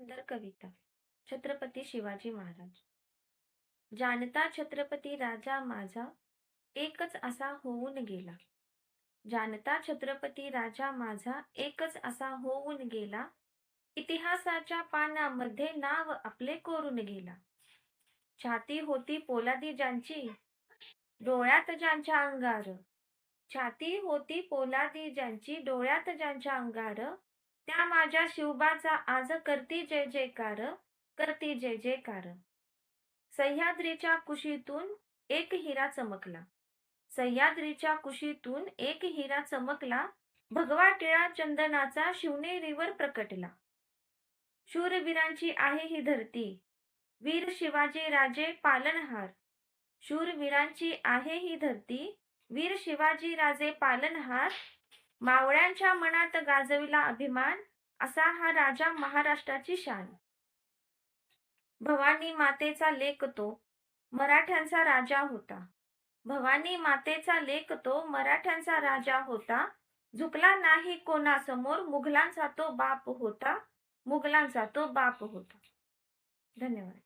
सुंदर कविता. छत्रपती शिवाजी महाराज. जानता छत्रपती राजा माझा एकच असा होऊन गेला. जानता छत्रपती राजा माझा एकच असा होऊन गेला. इतिहासाच्या पानामध्ये नाव आपले कोरून गेला. छाती होती पोलादी ज्यांची, डोळ्यात ज्यांच्या अंगार. छाती होती पोलादी ज्यांची, डोळ्यात ज्यांच्या अंगार. त्या माझ्या शिवबाचा आज करती जय जयकार, करती जय जयकार. सह्याद्रीच्या कुशीतून एक हिरा चमकला. सह्याद्रीच्या कुशीतून एक हिरा चमकला. भगवा टिळा चंदनाचा शिवनेरीवर प्रकटला. शूरवीरांची आहे ही धरती, वीर शिवाजी राजे पालनहार. शूरवीरांची आहे ही धरती, वीर शिवाजी राजे पालनहार. मावळ्यांच्या मनात गाजविला अभिमान, असा हा राजा महाराष्ट्राची शान. भवानी मातेचा लेक तो मराठ्यांचा राजा होता. भवानी मातेचा लेक तो मराठ्यांचा राजा होता. झुकला नाही कोणासमोर, मुघलांचा तो बाप होता. मुघलांचा तो बाप होता. धन्यवाद.